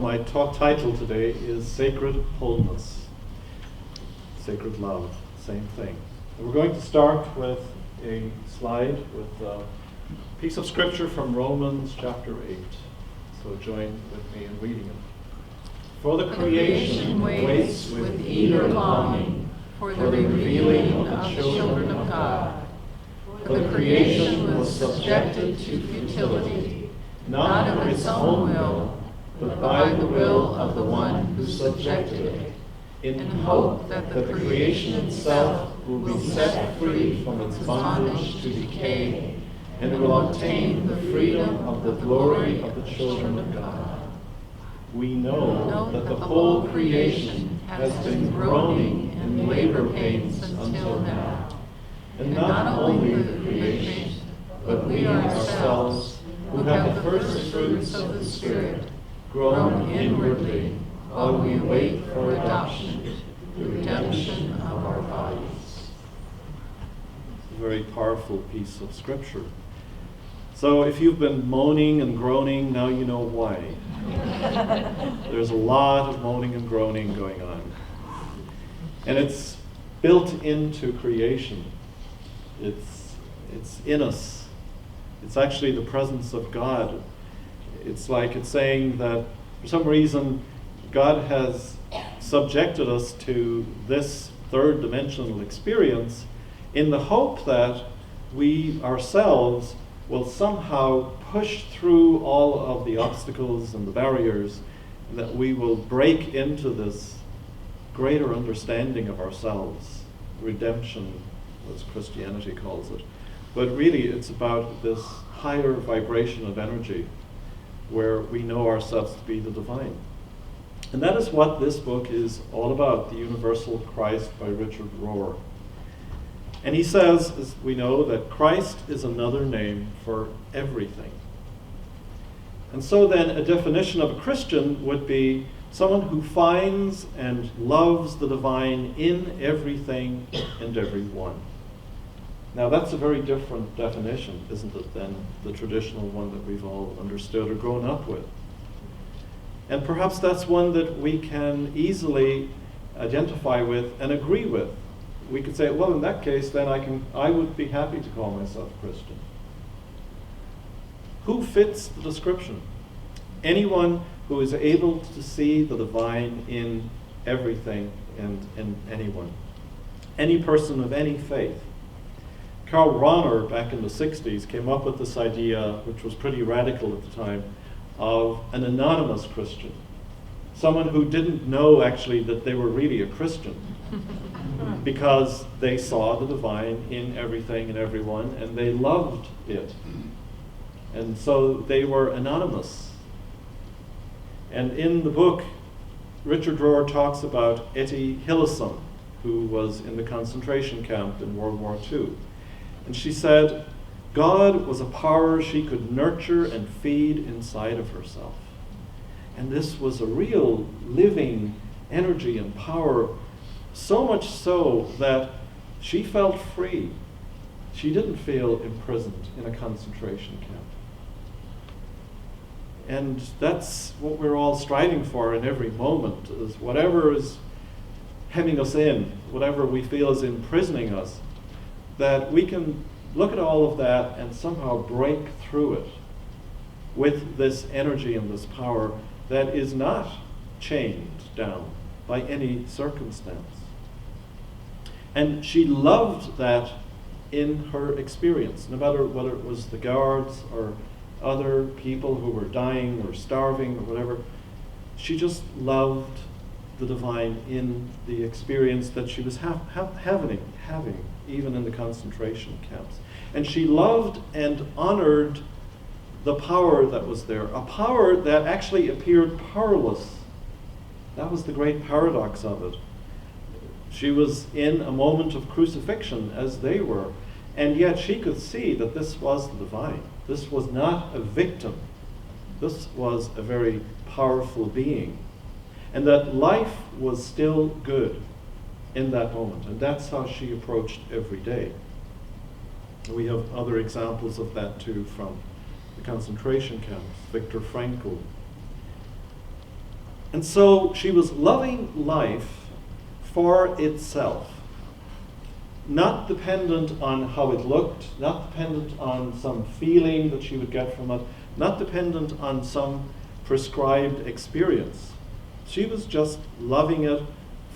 my talk title today is Sacred Wholeness. Sacred love, same thing. And we're going to start with a slide with a piece of scripture from Romans chapter 8. So join with me in reading it. For the creation waits with eager longing for the revealing of the children of God. For the creation was subjected to futility, not of its own will, but by the will of the one who subjected it, in hope that the creation itself will be set free from its bondage to decay, and will obtain the freedom of the glory of the children of God. We know that the whole creation has been groaning in labor pains until now. And not only the creation, but we ourselves, who have the first fruits of the Spirit, groan inwardly while we wait for adoption, the redemption of our bodies. A very powerful piece of scripture. So if you've been moaning and groaning, now you know why. There's a lot of moaning and groaning going on. And it's built into creation. It's in us. It's actually the presence of God. It's like it's saying that for some reason God has subjected us to this third dimensional experience in the hope that we ourselves will somehow push through all of the obstacles and the barriers, and that we will break into this greater understanding of ourselves, redemption, as Christianity calls it. But really it's about this higher vibration of energy where we know ourselves to be the divine. And that is what this book is all about, The Universal Christ by Richard Rohr. And he says, as we know, that Christ is another name for everything. And so then a definition of a Christian would be someone who finds and loves the divine in everything and everyone. Now that's a very different definition, isn't it, than the traditional one that we've all understood or grown up with. And perhaps that's one that we can easily identify with and agree with. We could say, well, in that case, then I would be happy to call myself Christian. Who fits the description? Anyone who is able to see the divine in everything and in anyone. Any person of any faith. Karl Rahner, back in the 60s, came up with this idea, which was pretty radical at the time, of an anonymous Christian. Someone who didn't know actually that they were really a Christian because they saw the divine in everything and everyone, and they loved it. And so they were anonymous. And in the book, Richard Rohr talks about Etty Hillesum, who was in the concentration camp in World War II. And she said, God was a power she could nurture and feed inside of herself. And this was a real living energy and power, so much so that she felt free. She didn't feel imprisoned in a concentration camp. And that's what we're all striving for in every moment, is whatever is hemming us in, whatever we feel is imprisoning us, that we can look at all of that and somehow break through it with this energy and this power that is not chained down by any circumstance. And she loved that in her experience, no matter whether it was the guards or other people who were dying or starving or whatever. She just loved the divine in the experience that she was having, even in the concentration camps. And she loved and honored the power that was there, a power that actually appeared powerless. That was the great paradox of it. She was in a moment of crucifixion, as they were, and yet she could see that this was the divine. This was not a victim. This was a very powerful being. And that life was still good in that moment. And that's how she approached every day. We have other examples of that too from the concentration camps. Viktor Frankl. And so she was loving life for itself, not dependent on how it looked, not dependent on some feeling that she would get from it, not dependent on some prescribed experience. She was just loving it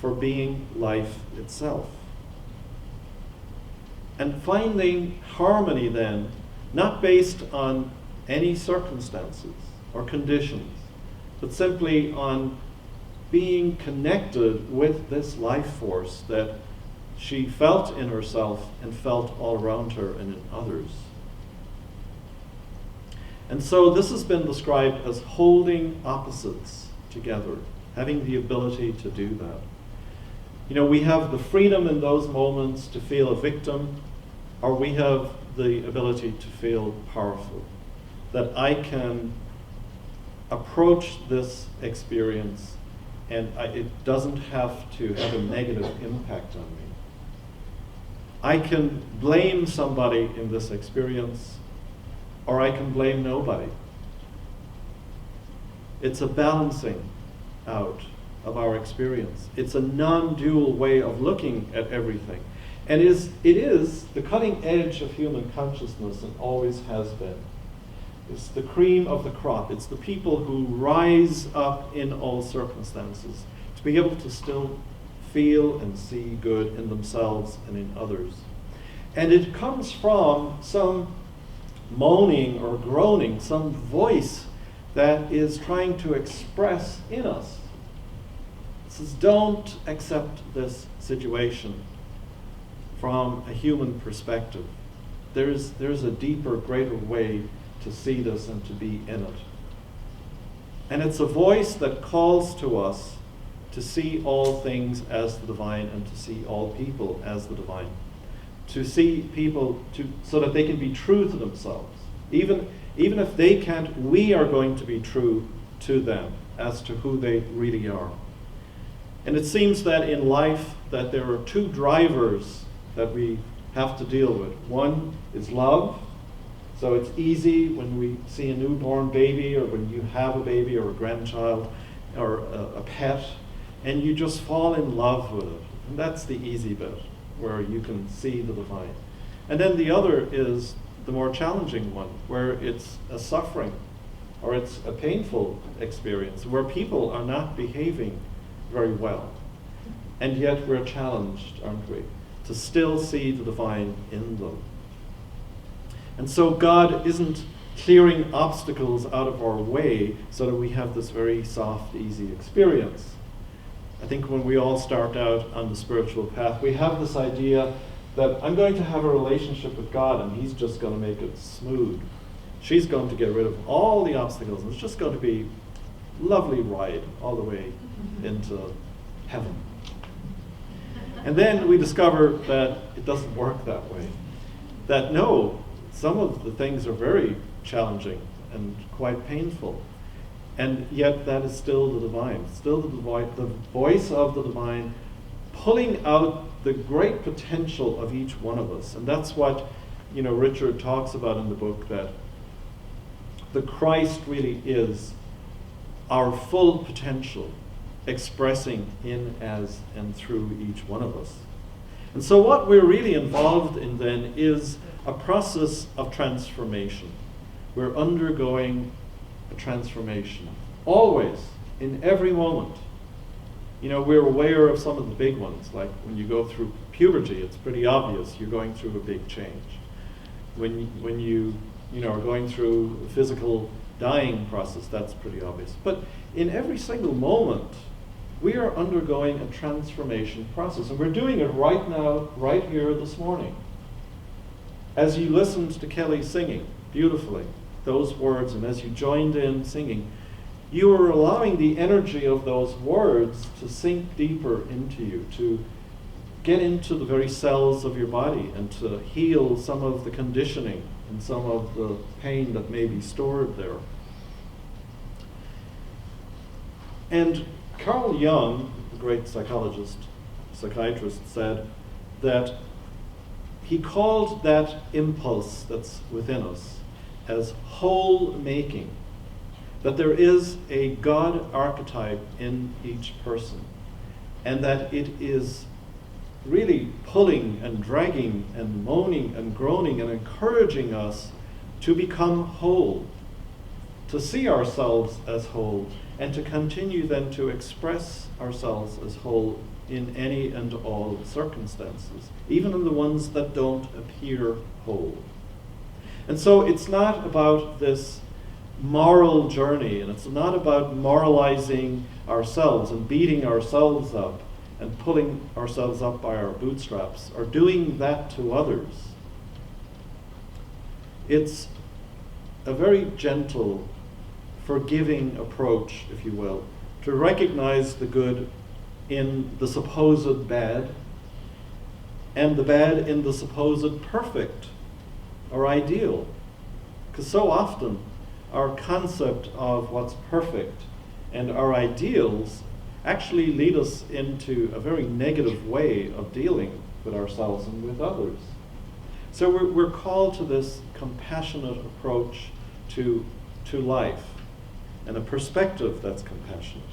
for being life itself. And finding harmony then, not based on any circumstances or conditions, but simply on being connected with this life force that she felt in herself and felt all around her and in others. And so this has been described as holding opposites together, having the ability to do that. You know, we have the freedom in those moments to feel a victim, or we have the ability to feel powerful. That I can approach this experience and it doesn't have to have a negative impact on me. I can blame somebody in this experience, or I can blame nobody. It's a balancing out of our experience. It's a non-dual way of looking at everything. And it is the cutting edge of human consciousness and always has been. It's the cream of the crop. It's the people who rise up in all circumstances to be able to still feel and see good in themselves and in others. And it comes from some moaning or groaning, some voice that is trying to express in us. It says, don't accept this situation from a human perspective. There's a deeper, greater way to see this and to be in it. And it's a voice that calls to us to see all things as the divine and to see all people as the divine. To see people so that they can be true to themselves. Even if they can't, we are going to be true to them as to who they really are. And it seems that in life that there are two drivers that we have to deal with. One is love. So it's easy when we see a newborn baby, or when you have a baby or a grandchild or a pet, and you just fall in love with it. And that's the easy bit, where you can see the divine. And then the other is the more challenging one, where it's a suffering or it's a painful experience, where people are not behaving very well. And yet we're challenged, aren't we, to still see the divine in them. And so God isn't clearing obstacles out of our way so that we have this very soft, easy experience. I think when we all start out on the spiritual path, we have this idea that I'm going to have a relationship with God and He's just going to make it smooth. She's going to get rid of all the obstacles and it's just going to be a lovely ride all the way into heaven. And then we discover that it doesn't work that way. That no, some of the things are very challenging and quite painful. And yet that is still the divine, still the voice of the divine, pulling out the great potential of each one of us. And that's what, Richard talks about in the book, that the Christ really is our full potential, expressing in, as, and through each one of us. And so what we're really involved in then is a process of transformation. We're undergoing a transformation, always, in every moment. We're aware of some of the big ones, like when you go through puberty, it's pretty obvious you're going through a big change. When you are going through a physical dying process, that's pretty obvious. But in every single moment, we are undergoing a transformation process, and we're doing it right now, right here this morning. As you listened to Kelly singing beautifully those words, and as you joined in singing, you are allowing the energy of those words to sink deeper into you, to get into the very cells of your body and to heal some of the conditioning and some of the pain that may be stored there. And Carl Jung, the great psychiatrist, said that he called that impulse that's within us as whole making. that there is a God archetype in each person, and that it is really pulling and dragging and moaning and groaning and encouraging us to become whole, to see ourselves as whole, and to continue then to express ourselves as whole in any and all circumstances, even in the ones that don't appear whole. And so it's not about this moral journey, and it's not about moralizing ourselves and beating ourselves up and pulling ourselves up by our bootstraps or doing that to others. It's a very gentle, forgiving approach, if you will, to recognize the good in the supposed bad and the bad in the supposed perfect or ideal. Because so often our concept of what's perfect and our ideals actually lead us into a very negative way of dealing with ourselves and with others. So we're called to this compassionate approach to life and a perspective that's compassionate.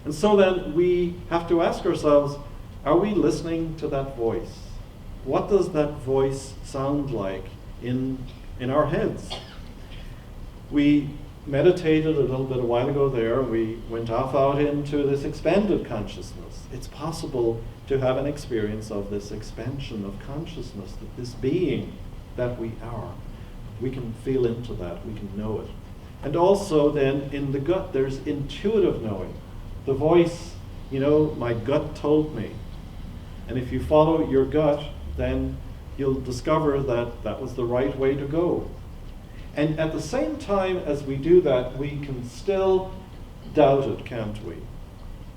And so then we have to ask ourselves, are we listening to that voice? What does that voice sound like in our heads? We meditated a little bit a while ago there. We went off out into this expanded consciousness. It's possible to have an experience of this expansion of consciousness, that this being that we are. We can feel into that, we can know it. And also then in the gut, there's intuitive knowing. The voice, my gut told me. And if you follow your gut, then you'll discover that that was the right way to go. And at the same time as we do that, we can still doubt it, can't we?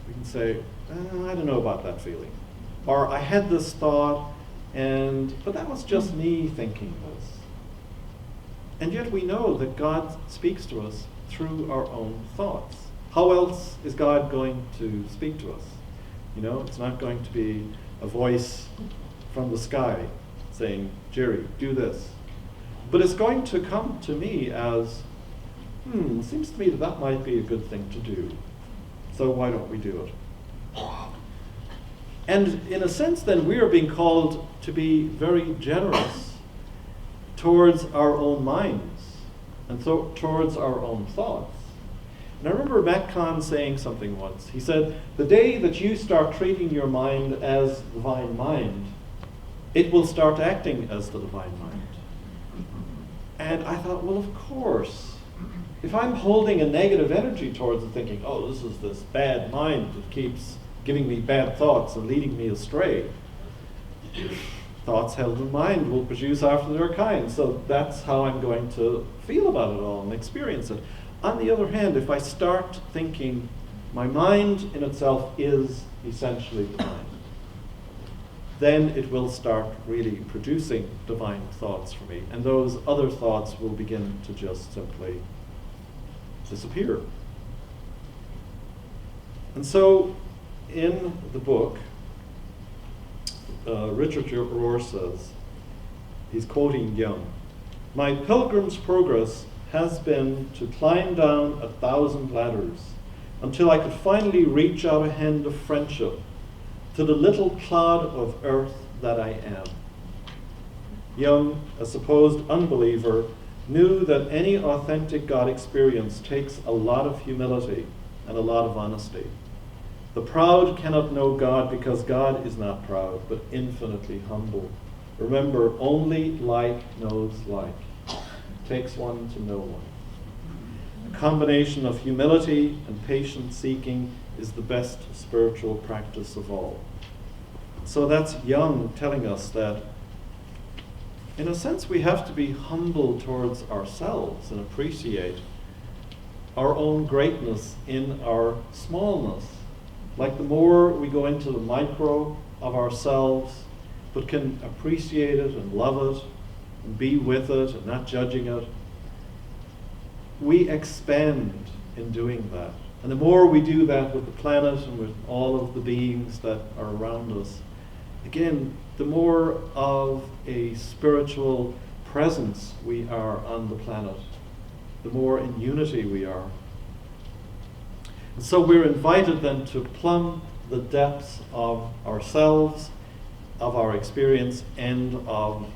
We can say, I don't know about that feeling. Or I had this thought, but that was just me thinking this. And yet we know that God speaks to us through our own thoughts. How else is God going to speak to us? It's not going to be a voice from the sky saying, Jerry, do this. But it's going to come to me as, it seems to me that might be a good thing to do. So why don't we do it? And in a sense, then, we are being called to be very generous towards our own minds and towards our own thoughts. And I remember Matt Kahn saying something once. He said, the day that you start treating your mind as the divine mind, it will start acting as the divine mind. And I thought, well, of course. If I'm holding a negative energy towards it, thinking, this is this bad mind that keeps giving me bad thoughts and leading me astray, thoughts held in mind will produce after their kind. So that's how I'm going to feel about it all and experience it. On the other hand, if I start thinking my mind in itself is essentially divine, then it will start really producing divine thoughts for me. And those other thoughts will begin to just simply disappear. And so in the book, Richard Rohr says, he's quoting Jung, "My pilgrim's progress has been to climb down 1,000 ladders until I could finally reach out a hand of friendship to the little clod of earth that I am." Jung, a supposed unbeliever, knew that any authentic God experience takes a lot of humility and a lot of honesty. The proud cannot know God because God is not proud, but infinitely humble. Remember, only like knows like. It takes one to know one. A combination of humility and patient seeking is the best spiritual practice of all. So that's Jung telling us that, in a sense, we have to be humble towards ourselves and appreciate our own greatness in our smallness. Like the more we go into the micro of ourselves, but can appreciate it and love it and be with it and not judging it, we expand in doing that. And the more we do that with the planet and with all of the beings that are around us, again, the more of a spiritual presence we are on the planet. the more in unity we are. And so we're invited then to plumb the depths of ourselves, of our experience, and of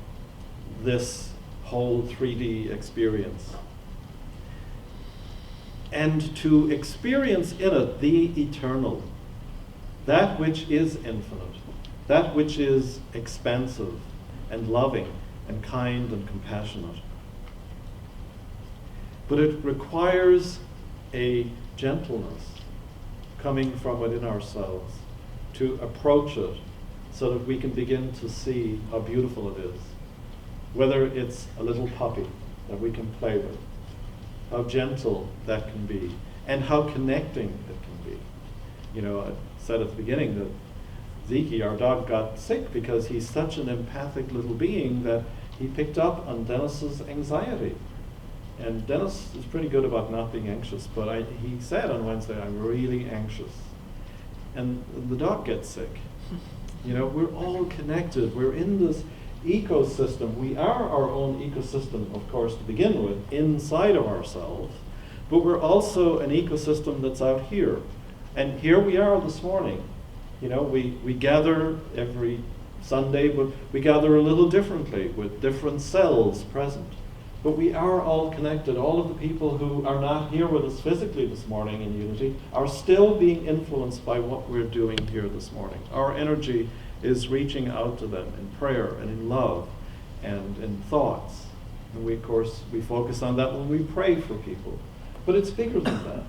this whole 3D experience. And to experience in it the eternal, that which is infinite, that which is expansive and loving and kind and compassionate. But it requires a gentleness coming from within ourselves to approach it so that we can begin to see how beautiful it is. Whether it's a little puppy that we can play with, how gentle that can be, and how connecting it can be. You know, I said at the beginning that Zeke, our dog, got sick because he's such an empathic little being that he picked up on Dennis's anxiety. And Dennis is pretty good about not being anxious, but he said on Wednesday, I'm really anxious. And the dog gets sick. You know, we're all connected. We're in this ecosystem. We are our own ecosystem, of course, to begin with, inside of ourselves, but we're also an ecosystem that's out here. And here we are this morning. You know, we gather every Sunday, but we gather a little differently with different cells present. But we are all connected. All of the people who are not here with us physically this morning in unity are still being influenced by what we're doing here this morning. Our energy is reaching out to them in prayer and in love and in thoughts. And we, of course, we focus on that when we pray for people. But it's bigger than that.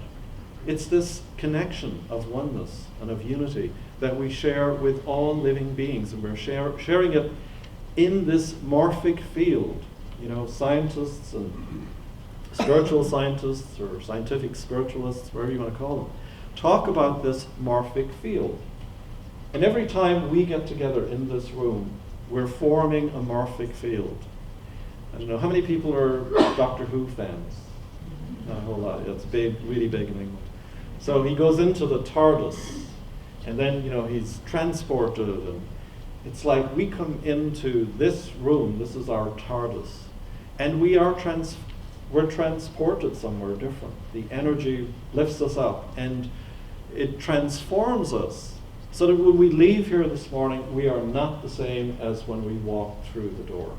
It's this connection of oneness and of unity that we share with all living beings. And we're sharing it in this morphic field. You know, scientists and spiritual scientists or scientific spiritualists, whatever you want to call them, talk about this morphic field. And every time we get together in this room, we're forming a morphic field. I don't know, how many people are Doctor Who fans? Not a whole lot. It's big, really big in England. So he goes into the TARDIS, and then, you know, he's transported, and it's like we come into this room, this is our TARDIS, and we're transported somewhere different. The energy lifts us up, and it transforms us, so that when we leave here this morning, we are not the same as when we walked through the door.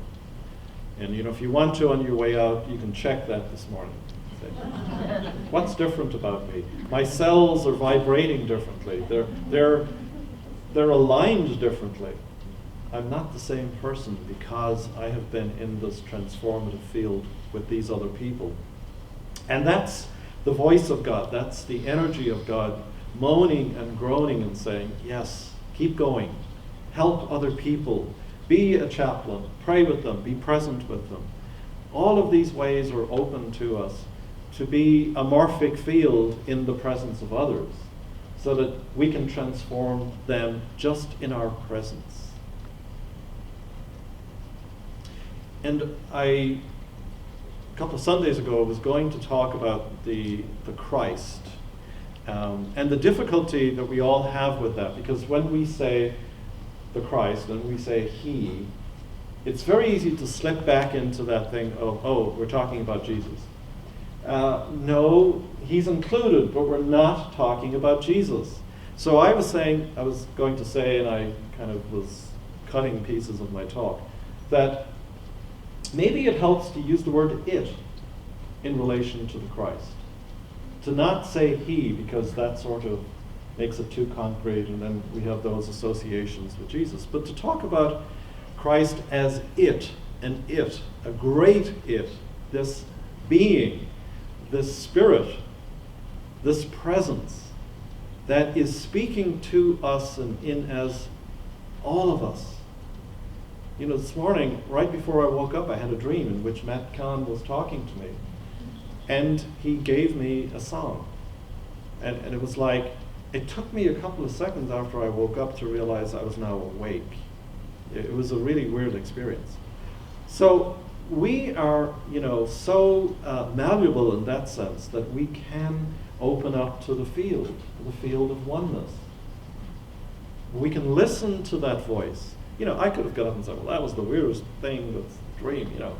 And you know, if you want to on your way out, you can check that this morning. Say, what's different about me? My cells are vibrating differently. They're aligned differently. I'm not the same person because I have been in this transformative field with these other people. And that's the voice of God. That's the energy of God moaning and groaning and saying, yes, keep going. Help other people. Be a chaplain. Pray with them. Be present with them. All of these ways are open to us to be a morphic field in the presence of others so that we can transform them just in our presence. And a couple of Sundays ago, I was going to talk about the Christ and the difficulty that we all have with that, because when we say the Christ and we say He, it's very easy to slip back into that thing of, oh, we're talking about Jesus. No, He's included, but we're not talking about Jesus. So I was going to say, and I kind of was cutting pieces of my talk, that maybe it helps to use the word it in relation to the Christ. To not say He, because that sort of makes it too concrete, and then we have those associations with Jesus. But to talk about Christ as it, an it, a great it, this being, this spirit, this presence that is speaking to us and in as all of us. You know, this morning, right before I woke up, I had a dream in which Matt Kahn was talking to me. And he gave me a song. And it was like, it took me a couple of seconds after I woke up to realize I was now awake. It was a really weird experience. So we are, you know, so malleable in that sense that we can open up to the field of oneness. We can listen to that voice. You know, I could have got up and said, well, that was the weirdest thing with the dream, you know.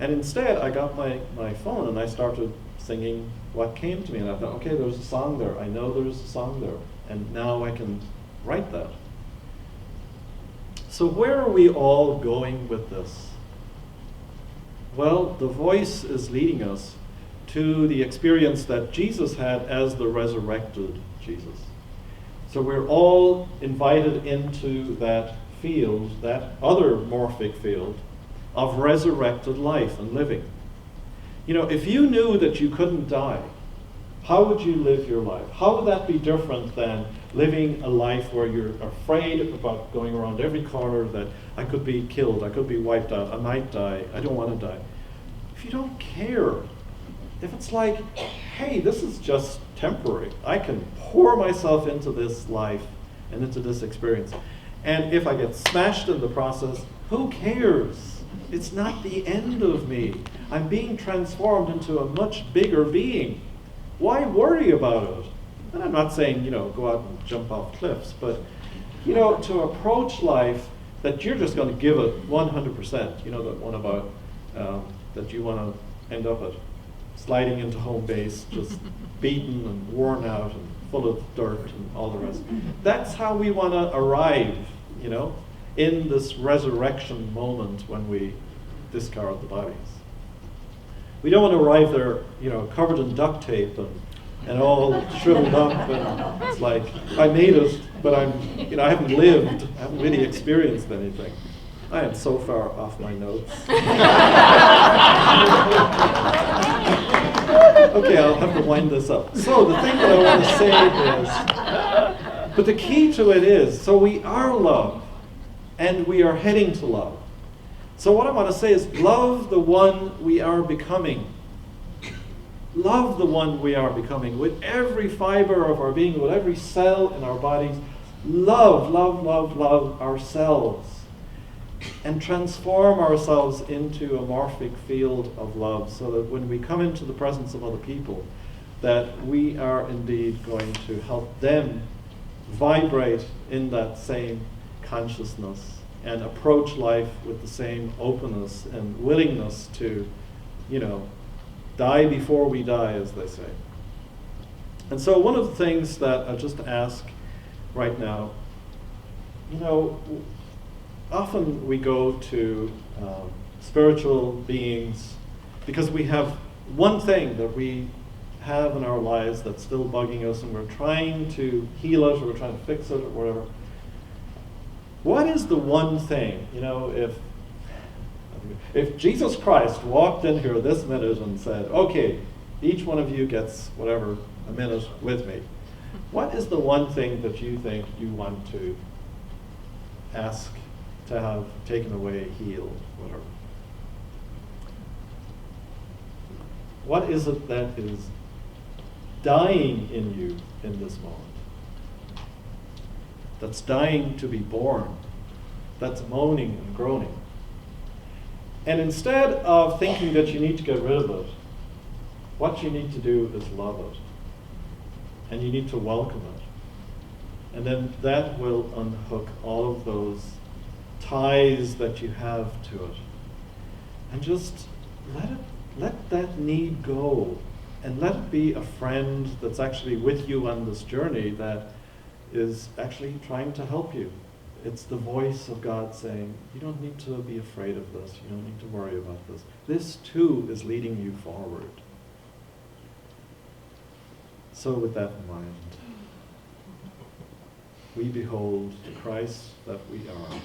And instead, I got my phone and I started singing what came to me. And I thought, okay, there's a song there. I know there's a song there. And now I can write that. So where are we all going with this? Well, the voice is leading us to the experience that Jesus had as the resurrected Jesus. So we're all invited into that field, that other morphic field of resurrected life and living. You know, if you knew that you couldn't die, how would you live your life? How would that be different than living a life where you're afraid about going around every corner that I could be killed, I could be wiped out, I might die, I don't want to die? If you don't care, if it's like, hey, this is just temporary, I can pour myself into this life and into this experience. And if I get smashed in the process, who cares? It's not the end of me. I'm being transformed into a much bigger being. Why worry about it? And I'm not saying, go out and jump off cliffs, but, to approach life that you're just going to give it 100%, that one about that you want to end up at sliding into home base, just beaten and worn out and full of dirt and all the rest. That's how we want to arrive, in this resurrection moment when we discard the bodies. We don't want to arrive there, covered in duct tape and all shriveled up, and it's like, I made it, but I haven't lived, I haven't really experienced anything. I am so far off my notes. Okay, I'll have to wind this up. So the thing that I want to say is, but the key to it is, so we are love, and we are heading to love. So what I want to say is, love the one we are becoming. Love the one we are becoming with every fiber of our being, with every cell in our bodies. Love, love, love, love ourselves. And transform ourselves into a morphic field of love, so that when we come into the presence of other people, that we are indeed going to help them vibrate in that same consciousness and approach life with the same openness and willingness to, die before we die, as they say. And so one of the things that I just ask right now, often we go to spiritual beings because we have one thing that we have in our lives that's still bugging us, and we're trying to heal it, or we're trying to fix it, or whatever. What is the one thing, if Jesus Christ walked in here this minute and said, okay, each one of you gets whatever, a minute with me, what is the one thing that you think you want to ask to have taken away, healed, whatever? What is it that is dying in you in this moment? That's dying to be born, that's moaning and groaning. And instead of thinking that you need to get rid of it, what you need to do is love it. And you need to welcome it. And then that will unhook all of those ties that you have to it. And just let that need go. And let it be a friend that's actually with you on this journey, that is actually trying to help you. It's the voice of God saying, you don't need to be afraid of this. You don't need to worry about this. This too is leading you forward. So with that in mind, we behold the Christ that we are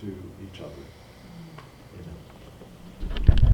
to each other.